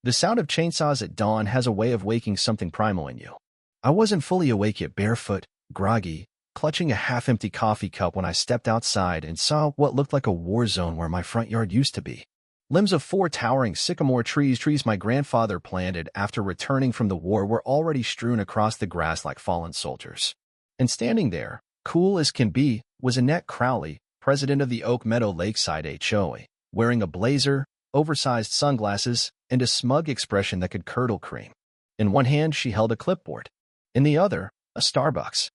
The sound of chainsaws at dawn has a way of waking something primal in you. I wasn't fully awake yet, barefoot, groggy, clutching a half-empty coffee cup when I stepped outside and saw what looked like a war zone where my front yard used to be. Limbs of 4 towering sycamore trees my grandfather planted after returning from the war were already strewn across the grass like fallen soldiers. And standing there, cool as can be, was Annette Crowley, president of the Oak Meadow Lakeside HOA, wearing a blazer, oversized sunglasses, and a smug expression that could curdle cream. In one hand, she held a clipboard. In the other, a Starbucks.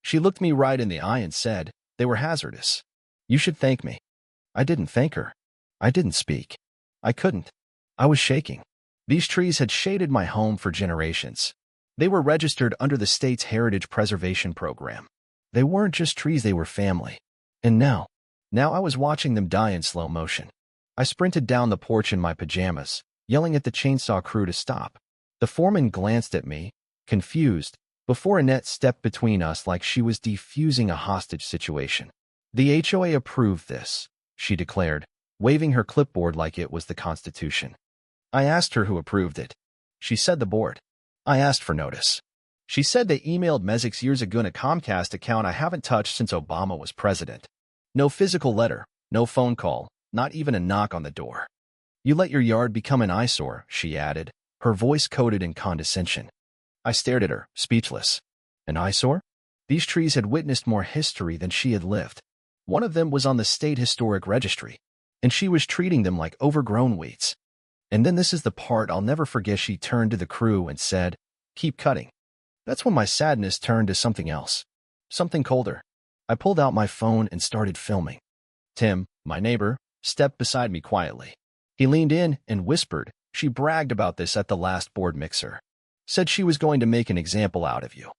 She looked me right in the eye and said, "They were hazardous. You should thank me." I didn't thank her. I didn't speak. I couldn't. I was shaking. These trees had shaded my home for generations. They were registered under the state's Heritage Preservation Program. They weren't just trees, they were family. And now I was watching them die in slow motion. I sprinted down the porch in my pajamas, yelling at the chainsaw crew to stop. The foreman glanced at me, confused, before Annette stepped between us like she was defusing a hostage situation. "The HOA approved this," she declared, waving her clipboard like it was the Constitution. I asked her who approved it. She said the board. I asked for notice. She said they emailed Mezix years ago in a Comcast account I haven't touched since Obama was president. No physical letter, no phone call, not even a knock on the door. "You let your yard become an eyesore," she added, her voice coated in condescension. I stared at her, speechless. An eyesore? These trees had witnessed more history than she had lived. One of them was on the State Historic Registry, and she was treating them like overgrown weeds. And then this is the part I'll never forget. She turned to the crew and said, "Keep cutting." That's when my sadness turned to something else. Something colder. I pulled out my phone and started filming. Tim, my neighbor, stepped beside me quietly. He leaned in and whispered, "She bragged about this at the last board mixer. Said she was going to make an example out of you."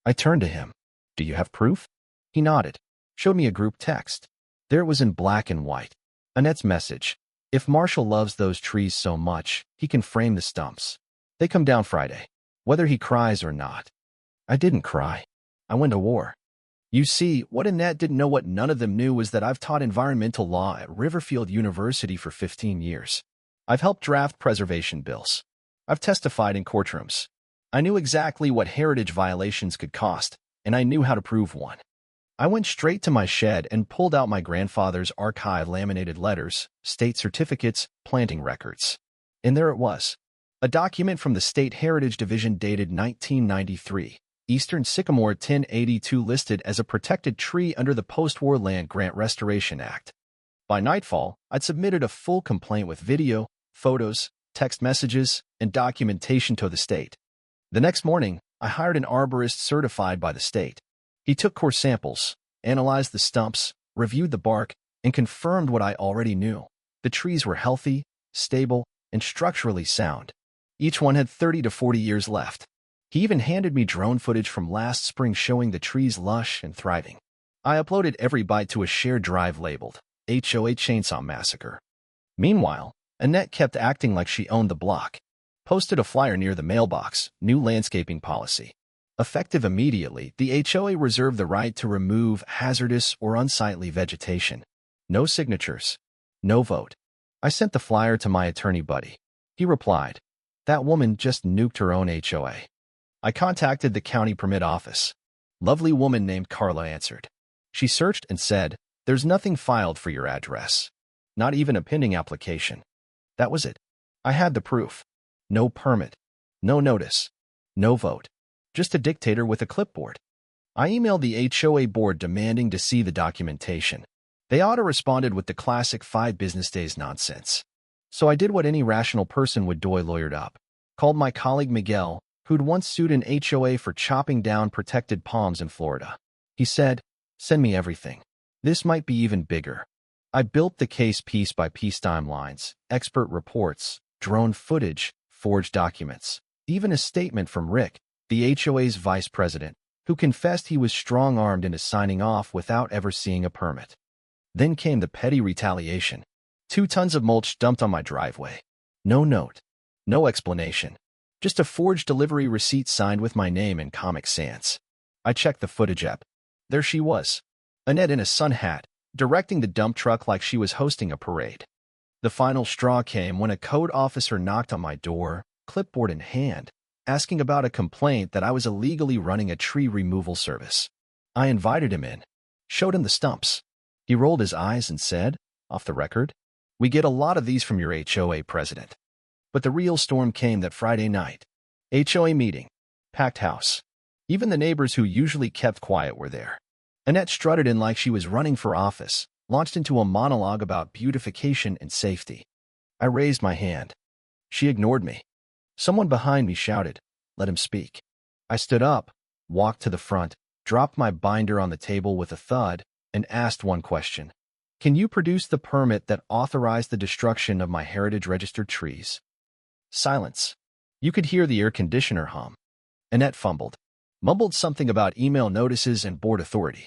I turned to him. "Do you have proof?" He nodded, showed me a group text. There it was in black and white. Annette's message. "If Marshall loves those trees so much, he can frame the stumps. They come down Friday, whether he cries or not." I didn't cry. I went to war. You see, what Annette didn't know, what none of them knew, was that I've taught environmental law at Riverfield University for 15 years. I've helped draft preservation bills. I've testified in courtrooms. I knew exactly what heritage violations could cost, and I knew how to prove one. I went straight to my shed and pulled out my grandfather's archive laminated letters, state certificates, planting records. And there it was. A document from the State Heritage Division dated 1993. Eastern Sycamore 1082 listed as a protected tree under the Post-War Land Grant Restoration Act. By nightfall, I'd submitted a full complaint with video, photos, text messages, and documentation to the state. The next morning, I hired an arborist certified by the state. He took core samples, analyzed the stumps, reviewed the bark, and confirmed what I already knew. The trees were healthy, stable, and structurally sound. Each one had 30 to 40 years left. He even handed me drone footage from last spring showing the trees lush and thriving. I uploaded every bite to a shared drive labeled HOA Chainsaw Massacre. Meanwhile, Annette kept acting like she owned the block. Posted a flyer near the mailbox, "New landscaping policy. Effective immediately, the HOA reserved the right to remove hazardous or unsightly vegetation. No signatures. No vote." I sent the flyer to my attorney buddy. He replied, "That woman just nuked her own HOA." I contacted the county permit office. Lovely woman named Carla answered. She searched and said, "There's nothing filed for your address. Not even a pending application." That was it. I had the proof. No permit. No notice. No vote. Just a dictator with a clipboard. I emailed the HOA board demanding to see the documentation. They auto-responded with the classic 5 business days nonsense. So I did what any rational person would do. I lawyered up. Called my colleague Miguel, who'd once sued an HOA for chopping down protected palms in Florida. He said, "Send me everything. This might be even bigger." I built the case piece by piece: timelines, expert reports, drone footage, forged documents, even a statement from Rick, the HOA's vice president, who confessed he was strong-armed into signing off without ever seeing a permit. Then came the petty retaliation. 2 tons of mulch dumped on my driveway. No note. No explanation. Just a forged delivery receipt signed with my name in Comic Sans. I checked the footage app. There she was, Annette in a sun hat, directing the dump truck like she was hosting a parade. The final straw came when a code officer knocked on my door, clipboard in hand, asking about a complaint that I was illegally running a tree removal service. I invited him in, showed him the stumps. He rolled his eyes and said, off the record, "We get a lot of these from your HOA president." But the real storm came that Friday night. HOA meeting. Packed house. Even the neighbors who usually kept quiet were there. Annette strutted in like she was running for office, launched into a monologue about beautification and safety. I raised my hand. She ignored me. Someone behind me shouted, "Let him speak." I stood up, walked to the front, dropped my binder on the table with a thud, and asked one question. "Can you produce the permit that authorized the destruction of my heritage-registered trees?" Silence. You could hear the air conditioner hum. Annette mumbled something about email notices and board authority.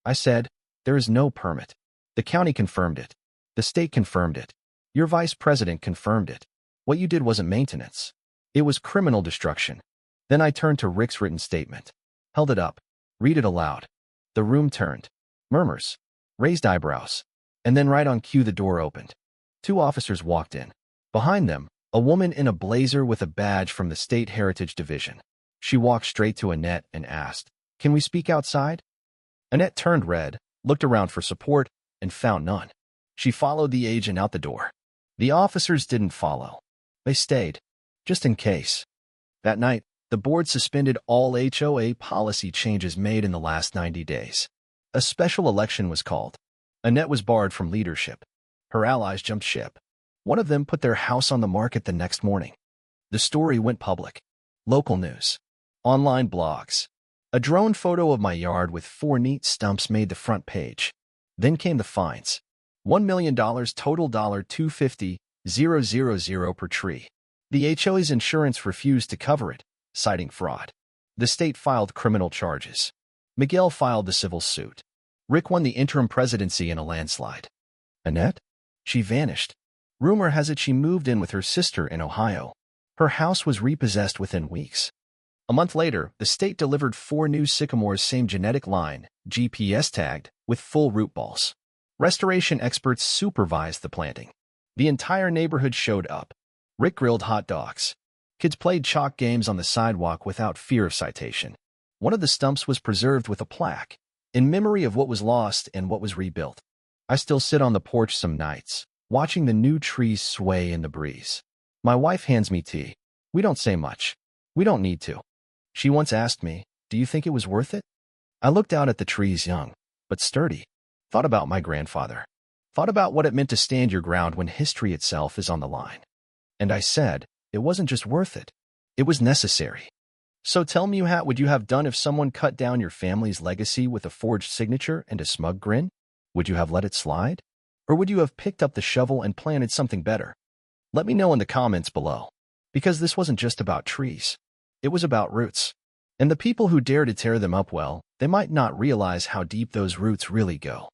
I said, "There is no permit. The county confirmed it. The state confirmed it. Your vice president confirmed it. What you did wasn't maintenance. It was criminal destruction." Then I turned to Rick's written statement. Held it up. Read it aloud. The room turned. Murmurs. Raised eyebrows. And then right on cue the door opened. 2 officers walked in. Behind them, a woman in a blazer with a badge from the State Heritage Division. She walked straight to Annette and asked, "Can we speak outside?" Annette turned red, looked around for support, and found none. She followed the agent out the door. The officers didn't follow. They stayed, just in case. That night, the board suspended all HOA policy changes made in the last 90 days. A special election was called. Annette was barred from leadership. Her allies jumped ship. One of them put their house on the market the next morning. The story went public. Local news. Online blogs. A drone photo of my yard with 4 neat stumps made the front page. Then came the fines. $1 million total, $250,000 per tree. The HOA's insurance refused to cover it, citing fraud. The state filed criminal charges. Miguel filed the civil suit. Rick won the interim presidency in a landslide. Annette? She vanished. Rumor has it she moved in with her sister in Ohio. Her house was repossessed within weeks. A month later, the state delivered 4 new sycamores, same genetic line, GPS tagged, with full root balls. Restoration experts supervised the planting. The entire neighborhood showed up. Rick grilled hot dogs. Kids played chalk games on the sidewalk without fear of citation. One of the stumps was preserved with a plaque, in memory of what was lost and what was rebuilt. I still sit on the porch some nights, watching the new trees sway in the breeze. My wife hands me tea. We don't say much. We don't need to. She once asked me, "Do you think it was worth it?" I looked out at the trees, young, but sturdy. Thought about my grandfather. Thought about what it meant to stand your ground when history itself is on the line. And I said, it wasn't just worth it. It was necessary. So tell me, what would you have done if someone cut down your family's legacy with a forged signature and a smug grin? Would you have let it slide? Or would you have picked up the shovel and planted something better? Let me know in the comments below. Because this wasn't just about trees. It was about roots. And the people who dare to tear them up, well, they might not realize how deep those roots really go.